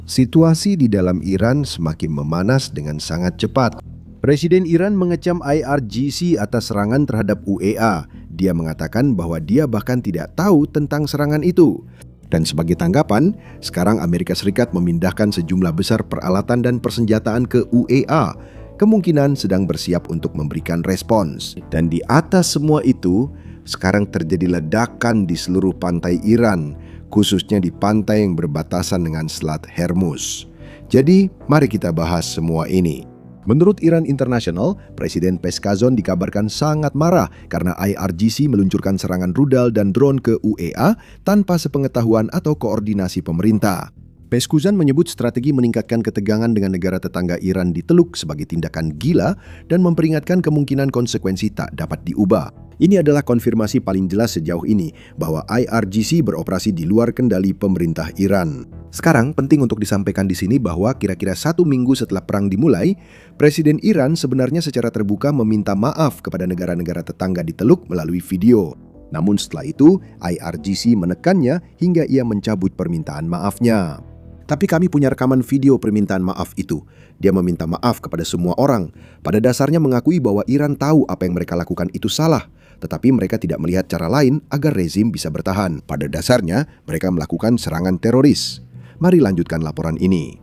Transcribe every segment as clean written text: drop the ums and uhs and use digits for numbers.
Situasi di dalam Iran semakin memanas dengan sangat cepat. Presiden Iran mengecam IRGC atas serangan terhadap UEA. Dia mengatakan bahwa dia bahkan tidak tahu tentang serangan itu. Dan sebagai tanggapan, sekarang Amerika Serikat memindahkan sejumlah besar peralatan dan persenjataan ke UEA. Kemungkinan sedang bersiap untuk memberikan respons. Dan di atas semua itu, sekarang terjadi ledakan di seluruh pantai Iran, khususnya di pantai yang berbatasan dengan Selat Hormuz. Jadi, mari kita bahas semua ini. Menurut Iran International, Presiden Peskazon dikabarkan sangat marah karena IRGC meluncurkan serangan rudal dan drone ke UEA tanpa sepengetahuan atau koordinasi pemerintah. Peskazon menyebut strategi meningkatkan ketegangan dengan negara tetangga Iran di Teluk sebagai tindakan gila dan memperingatkan kemungkinan konsekuensi tak dapat diubah. Ini adalah konfirmasi paling jelas sejauh ini bahwa IRGC beroperasi di luar kendali pemerintah Iran. Sekarang penting untuk disampaikan di sini bahwa kira-kira 1 minggu setelah perang dimulai, Presiden Iran sebenarnya secara terbuka meminta maaf kepada negara-negara tetangga di Teluk melalui video. Namun setelah itu, IRGC menekannya hingga ia mencabut permintaan maafnya. Tapi kami punya rekaman video permintaan maaf itu. Dia meminta maaf kepada semua orang. Pada dasarnya mengakui bahwa Iran tahu apa yang mereka lakukan itu salah. Tetapi mereka tidak melihat cara lain agar rezim bisa bertahan. Pada dasarnya, mereka melakukan serangan teroris. Mari lanjutkan laporan ini.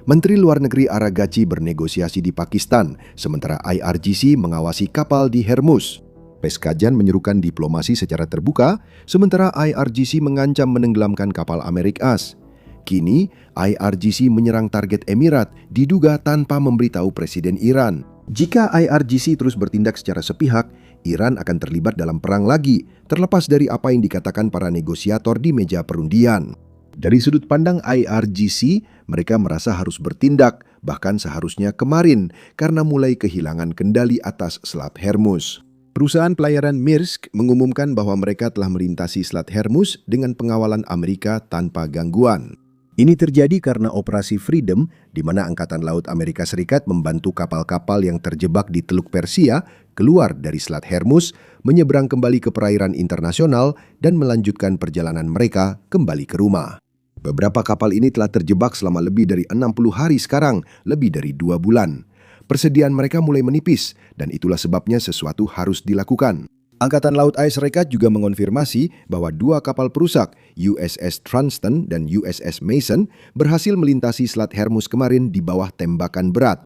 Menteri Luar Negeri Aragachi bernegosiasi di Pakistan, sementara IRGC mengawasi kapal di Hormuz. Peskazon menyerukan diplomasi secara terbuka, sementara IRGC mengancam menenggelamkan kapal Amerikas. Kini, IRGC menyerang target Emirat, diduga tanpa memberitahu Presiden Iran. Jika IRGC terus bertindak secara sepihak, Iran akan terlibat dalam perang lagi, terlepas dari apa yang dikatakan para negosiator di meja perundingan. Dari sudut pandang IRGC, mereka merasa harus bertindak, bahkan seharusnya kemarin, karena mulai kehilangan kendali atas Selat Hormuz. Perusahaan pelayaran Maersk mengumumkan bahwa mereka telah melintasi Selat Hormuz dengan pengawalan Amerika tanpa gangguan. Ini terjadi karena Operasi Freedom, di mana Angkatan Laut Amerika Serikat membantu kapal-kapal yang terjebak di Teluk Persia keluar dari Selat Hormuz, menyeberang kembali ke perairan internasional dan melanjutkan perjalanan mereka kembali ke rumah. Beberapa kapal ini telah terjebak selama lebih dari 60 hari sekarang, lebih dari 2 bulan. Persediaan mereka mulai menipis, dan itulah sebabnya sesuatu harus dilakukan. Angkatan Laut AS Serikat juga mengonfirmasi bahwa 2 kapal perusak, USS Trunston dan USS Mason, berhasil melintasi Selat Hormuz kemarin di bawah tembakan berat.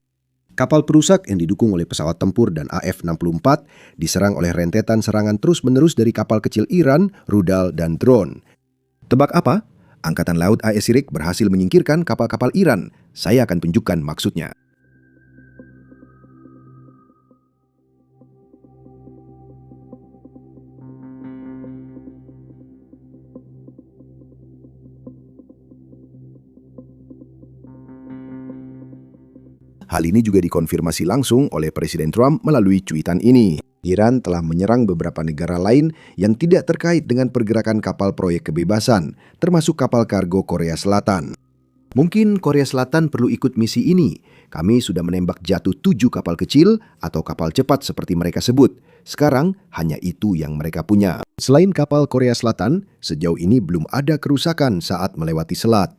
Kapal perusak yang didukung oleh pesawat tempur dan AF-64 diserang oleh rentetan serangan terus-menerus dari kapal kecil Iran, rudal, dan drone. Tebak apa? Angkatan Laut AS Serikat berhasil menyingkirkan kapal-kapal Iran. Saya akan tunjukkan maksudnya. Hal ini juga dikonfirmasi langsung oleh Presiden Trump melalui cuitan ini. Iran telah menyerang beberapa negara lain yang tidak terkait dengan pergerakan kapal proyek kebebasan, termasuk kapal kargo Korea Selatan. Mungkin Korea Selatan perlu ikut misi ini. Kami sudah menembak jatuh 7 kapal kecil atau kapal cepat seperti mereka sebut. Sekarang hanya itu yang mereka punya. Selain kapal Korea Selatan, sejauh ini belum ada kerusakan saat melewati selat.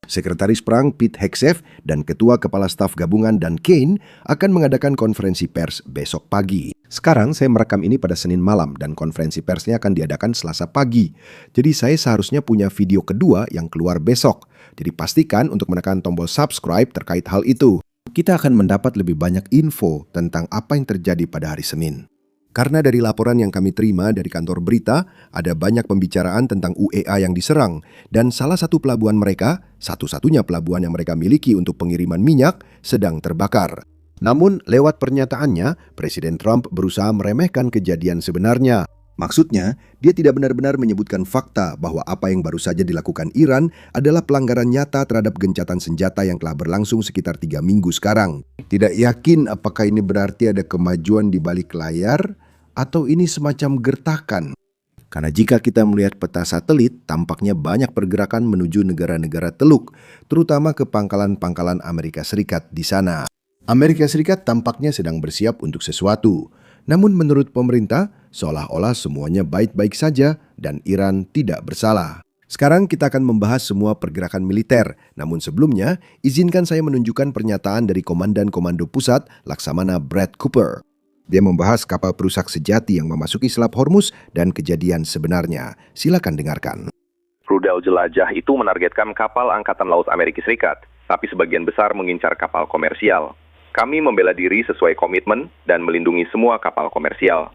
Sekretaris Perang Pete Hegseth dan Ketua Kepala Staf Gabungan Dan Kane akan mengadakan konferensi pers besok pagi. Sekarang saya merekam ini pada Senin malam dan konferensi persnya akan diadakan Selasa pagi. Jadi saya seharusnya punya video kedua yang keluar besok. Jadi pastikan untuk menekan tombol subscribe terkait hal itu. Kita akan mendapat lebih banyak info tentang apa yang terjadi pada hari Senin. Karena dari laporan yang kami terima dari kantor berita, ada banyak pembicaraan tentang UEA yang diserang, dan salah satu pelabuhan mereka, satu-satunya pelabuhan yang mereka miliki untuk pengiriman minyak, sedang terbakar. Namun, lewat pernyataannya, Presiden Trump berusaha meremehkan kejadian sebenarnya. Maksudnya, dia tidak benar-benar menyebutkan fakta bahwa apa yang baru saja dilakukan Iran adalah pelanggaran nyata terhadap gencatan senjata yang telah berlangsung sekitar 3 minggu sekarang. Tidak yakin apakah ini berarti ada kemajuan di balik layar, atau ini semacam gertakan. Karena jika kita melihat peta satelit, tampaknya banyak pergerakan menuju negara-negara Teluk, terutama ke pangkalan-pangkalan Amerika Serikat di sana. Amerika Serikat tampaknya sedang bersiap untuk sesuatu. Namun menurut pemerintah, seolah-olah semuanya baik-baik saja dan Iran tidak bersalah. Sekarang kita akan membahas semua pergerakan militer. Namun sebelumnya, izinkan saya menunjukkan pernyataan dari Komandan Komando Pusat Laksamana Brad Cooper. Dia membahas kapal perusak sejati yang memasuki Selat Hormuz dan kejadian sebenarnya. Silakan dengarkan. Rudal jelajah itu menargetkan kapal Angkatan Laut Amerika Serikat, tapi sebagian besar mengincar kapal komersial. Kami membela diri sesuai komitmen dan melindungi semua kapal komersial.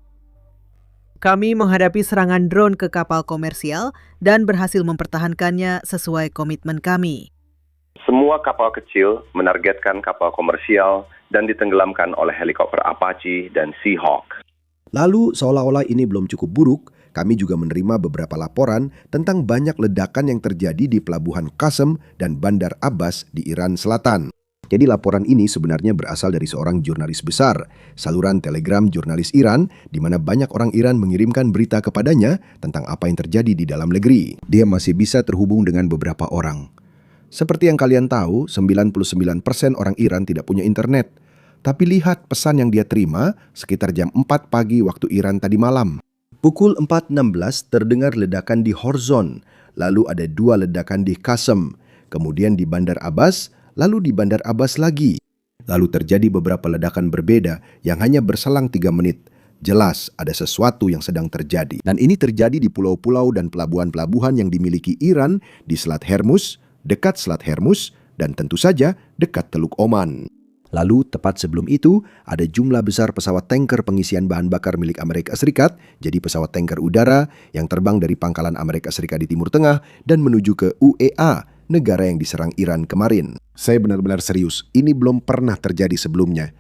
Kami menghadapi serangan drone ke kapal komersial dan berhasil mempertahankannya sesuai komitmen kami. Semua kapal kecil menargetkan kapal komersial dan ditenggelamkan oleh helikopter Apache dan Seahawk. Lalu, seolah-olah ini belum cukup buruk, kami juga menerima beberapa laporan tentang banyak ledakan yang terjadi di Pelabuhan Qasem dan Bandar Abbas di Iran Selatan. Jadi laporan ini sebenarnya berasal dari seorang jurnalis besar, saluran Telegram jurnalis Iran, di mana banyak orang Iran mengirimkan berita kepadanya tentang apa yang terjadi di dalam negeri. Dia masih bisa terhubung dengan beberapa orang. Seperti yang kalian tahu, 99% orang Iran tidak punya internet. Tapi lihat pesan yang dia terima sekitar jam 4 pagi waktu Iran tadi malam. Pukul 4.16 terdengar ledakan di Horzon, lalu ada 2 ledakan di Qasem, kemudian di Bandar Abbas, lalu di Bandar Abbas lagi. Lalu terjadi beberapa ledakan berbeda yang hanya berselang 3 menit. Jelas ada sesuatu yang sedang terjadi. Dan ini terjadi di pulau-pulau dan pelabuhan-pelabuhan yang dimiliki Iran di Selat Hormuz, dekat Selat Hormuz, dan tentu saja dekat Teluk Oman. Lalu tepat sebelum itu ada jumlah besar pesawat tanker pengisian bahan bakar milik Amerika Serikat, jadi pesawat tanker udara yang terbang dari pangkalan Amerika Serikat di Timur Tengah dan menuju ke UEA, negara yang diserang Iran kemarin. Saya benar-benar serius, ini belum pernah terjadi sebelumnya.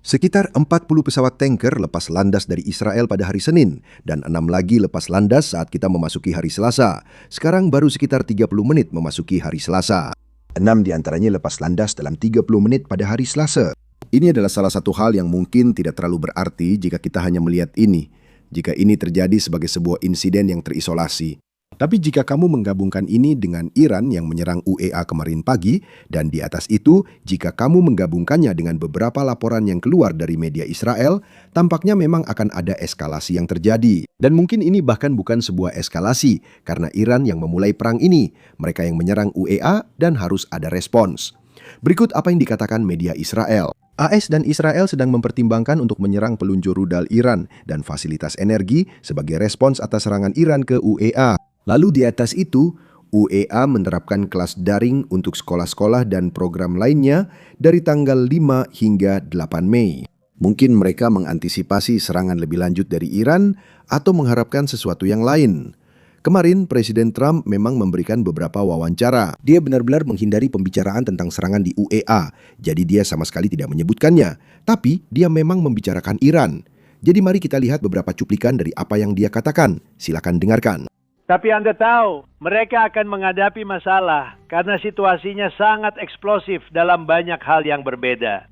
Sekitar 40 pesawat tanker lepas landas dari Israel pada hari Senin dan 6 lagi lepas landas saat kita memasuki hari Selasa. Sekarang baru sekitar 30 menit memasuki hari Selasa. 6 diantaranya lepas landas dalam 30 menit pada hari Selasa. Ini adalah salah satu hal yang mungkin tidak terlalu berarti jika kita hanya melihat ini. Jika ini terjadi sebagai sebuah insiden yang terisolasi. Tapi jika kamu menggabungkan ini dengan Iran yang menyerang UEA kemarin pagi, dan di atas itu, jika kamu menggabungkannya dengan beberapa laporan yang keluar dari media Israel, tampaknya memang akan ada eskalasi yang terjadi. Dan mungkin ini bahkan bukan sebuah eskalasi, karena Iran yang memulai perang ini, mereka yang menyerang UEA dan harus ada respons. Berikut apa yang dikatakan media Israel. AS dan Israel sedang mempertimbangkan untuk menyerang peluncur rudal Iran dan fasilitas energi sebagai respons atas serangan Iran ke UEA. Lalu di atas itu, UEA menerapkan kelas daring untuk sekolah-sekolah dan program lainnya dari tanggal 5 hingga 8 Mei. Mungkin mereka mengantisipasi serangan lebih lanjut dari Iran atau mengharapkan sesuatu yang lain. Kemarin, Presiden Trump memang memberikan beberapa wawancara. Dia benar-benar menghindari pembicaraan tentang serangan di UEA, jadi dia sama sekali tidak menyebutkannya. Tapi, dia memang membicarakan Iran. Jadi mari kita lihat beberapa cuplikan dari apa yang dia katakan. Silakan dengarkan. Tapi Anda tahu, mereka akan menghadapi masalah karena situasinya sangat eksplosif dalam banyak hal yang berbeda.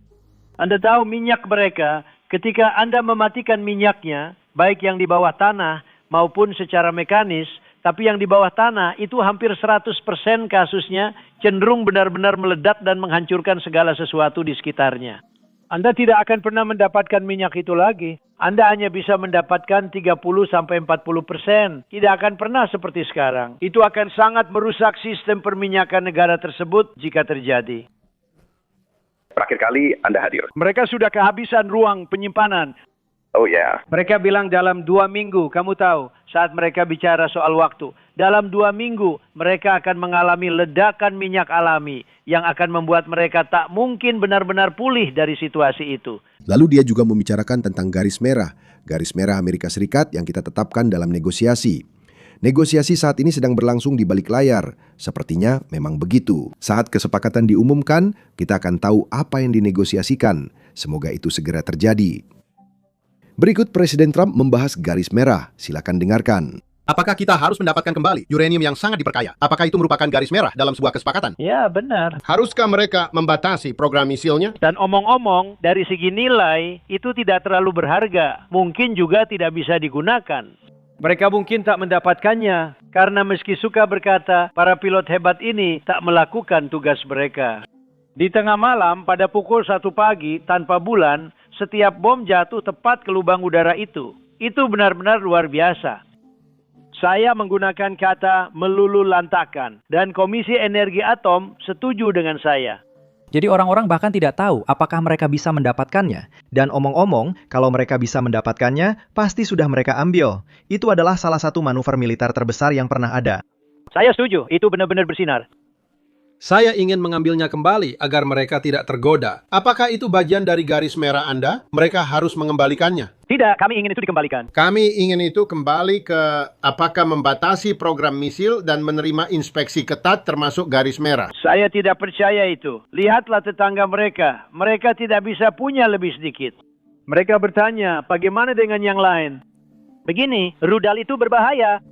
Anda tahu minyak mereka, ketika Anda mematikan minyaknya, baik yang di bawah tanah maupun secara mekanis, tapi yang di bawah tanah itu hampir 100% kasusnya cenderung benar-benar meledak dan menghancurkan segala sesuatu di sekitarnya. Anda tidak akan pernah mendapatkan minyak itu lagi. Anda hanya bisa mendapatkan 30-40%. Tidak akan pernah seperti sekarang. Itu akan sangat merusak sistem perminyakan negara tersebut jika terjadi. Terakhir kali Anda hadir. Mereka sudah kehabisan ruang penyimpanan. Oh ya. Mereka bilang dalam 2 minggu, kamu tahu, saat mereka bicara soal waktu. Dalam 2 minggu, mereka akan mengalami ledakan minyak alami yang akan membuat mereka tak mungkin benar-benar pulih dari situasi itu. Lalu dia juga membicarakan tentang garis merah Amerika Serikat yang kita tetapkan dalam negosiasi. Negosiasi saat ini sedang berlangsung di balik layar. Sepertinya memang begitu. Saat kesepakatan diumumkan, kita akan tahu apa yang dinegosiasikan. Semoga itu segera terjadi. Berikut Presiden Trump membahas garis merah. Silakan dengarkan. Apakah kita harus mendapatkan kembali uranium yang sangat diperkaya? Apakah itu merupakan garis merah dalam sebuah kesepakatan? Ya, benar. Haruskah mereka membatasi program misilnya? Dan omong-omong, dari segi nilai, itu tidak terlalu berharga. Mungkin juga tidak bisa digunakan. Mereka mungkin tak mendapatkannya, karena meski suka berkata, para pilot hebat ini tak melakukan tugas mereka. Di tengah malam, pada pukul 1 pagi, tanpa bulan, setiap bom jatuh tepat ke lubang udara itu. Itu benar-benar luar biasa. Saya menggunakan kata melululantakkan dan Komisi Energi Atom setuju dengan saya. Jadi orang-orang bahkan tidak tahu apakah mereka bisa mendapatkannya. Dan omong-omong, kalau mereka bisa mendapatkannya, pasti sudah mereka ambil. Itu adalah salah satu manuver militer terbesar yang pernah ada. Saya setuju, itu benar-benar bersinar. Saya ingin mengambilnya kembali agar mereka tidak tergoda. Apakah itu bagian dari garis merah Anda? Mereka harus mengembalikannya. Tidak, kami ingin itu dikembalikan. Kami ingin itu kembali ke apakah membatasi program misil dan menerima inspeksi ketat termasuk garis merah. Saya tidak percaya itu. Lihatlah tetangga mereka. Mereka tidak bisa punya lebih sedikit. Mereka bertanya, bagaimana dengan yang lain? Begini, rudal itu berbahaya.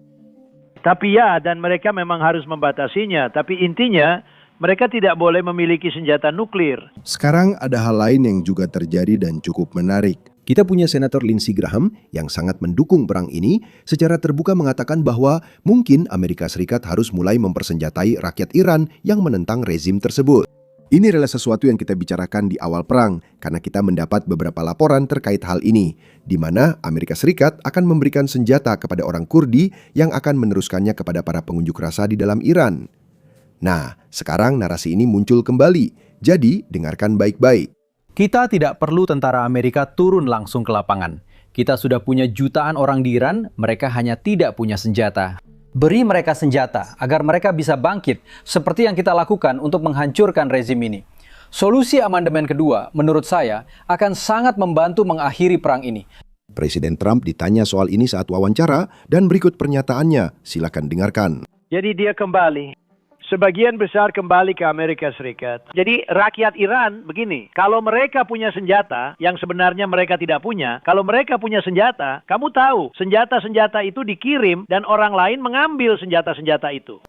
Tapi ya, dan mereka memang harus membatasinya. Tapi intinya, mereka tidak boleh memiliki senjata nuklir. Sekarang ada hal lain yang juga terjadi dan cukup menarik. Kita punya Senator Lindsey Graham yang sangat mendukung perang ini secara terbuka mengatakan bahwa mungkin Amerika Serikat harus mulai mempersenjatai rakyat Iran yang menentang rezim tersebut. Ini adalah sesuatu yang kita bicarakan di awal perang karena kita mendapat beberapa laporan terkait hal ini, di mana Amerika Serikat akan memberikan senjata kepada orang Kurdi yang akan meneruskannya kepada para pengunjuk rasa di dalam Iran. Nah, sekarang narasi ini muncul kembali, jadi dengarkan baik-baik. Kita tidak perlu tentara Amerika turun langsung ke lapangan. Kita sudah punya jutaan orang di Iran, mereka hanya tidak punya senjata. Beri mereka senjata agar mereka bisa bangkit seperti yang kita lakukan untuk menghancurkan rezim ini. Solusi amandemen kedua, menurut saya, akan sangat membantu mengakhiri perang ini. Presiden Trump ditanya soal ini saat wawancara dan berikut pernyataannya. Silakan dengarkan. Jadi dia kembali. Sebagian besar kembali ke Amerika Serikat. Jadi rakyat Iran begini, kalau mereka punya senjata yang sebenarnya mereka tidak punya, kalau mereka punya senjata, kamu tahu senjata-senjata itu dikirim dan orang lain mengambil senjata-senjata itu.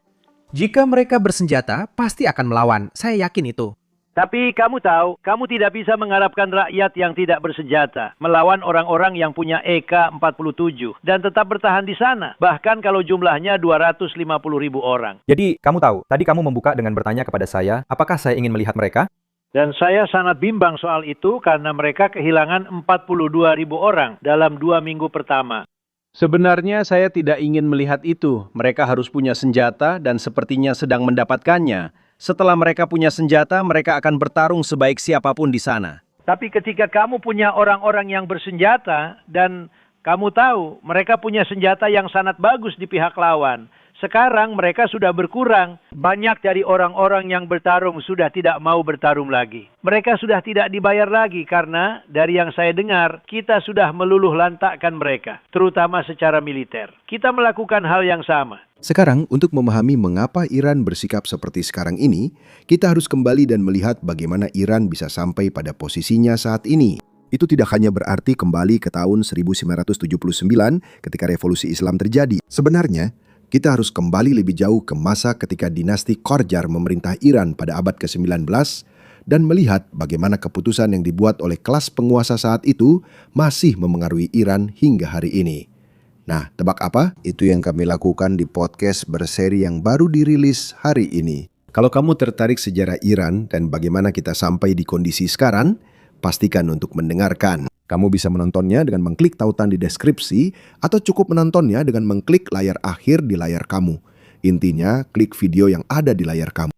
Jika mereka bersenjata, pasti akan melawan. Saya yakin itu. Tapi kamu tahu, kamu tidak bisa mengharapkan rakyat yang tidak bersenjata melawan orang-orang yang punya EK-47 dan tetap bertahan di sana. Bahkan kalau jumlahnya 250.000 orang. Jadi kamu tahu, tadi kamu membuka dengan bertanya kepada saya, apakah saya ingin melihat mereka? Dan saya sangat bimbang soal itu karena mereka kehilangan 42.000 orang dalam 2 minggu pertama. Sebenarnya saya tidak ingin melihat itu. Mereka harus punya senjata dan sepertinya sedang mendapatkannya. Setelah mereka punya senjata, mereka akan bertarung sebaik siapapun di sana. Tapi ketika kamu punya orang-orang yang bersenjata dan kamu tahu mereka punya senjata yang sangat bagus di pihak lawan. Sekarang mereka sudah berkurang. Banyak dari orang-orang yang bertarung sudah tidak mau bertarung lagi. Mereka sudah tidak dibayar lagi karena dari yang saya dengar, kita sudah meluluh lantakkan mereka, terutama secara militer. Kita melakukan hal yang sama. Sekarang, untuk memahami mengapa Iran bersikap seperti sekarang ini, kita harus kembali dan melihat bagaimana Iran bisa sampai pada posisinya saat ini. Itu tidak hanya berarti kembali ke tahun 1979 ketika revolusi Islam terjadi. Sebenarnya, kita harus kembali lebih jauh ke masa ketika dinasti Qajar memerintah Iran pada abad ke-19 dan melihat bagaimana keputusan yang dibuat oleh kelas penguasa saat itu masih memengaruhi Iran hingga hari ini. Nah, tebak apa? Itu yang kami lakukan di podcast berseri yang baru dirilis hari ini. Kalau kamu tertarik sejarah Iran dan bagaimana kita sampai di kondisi sekarang, pastikan untuk mendengarkan. Kamu bisa menontonnya dengan mengklik tautan di deskripsi atau cukup menontonnya dengan mengklik layar akhir di layar kamu. Intinya, klik video yang ada di layar kamu.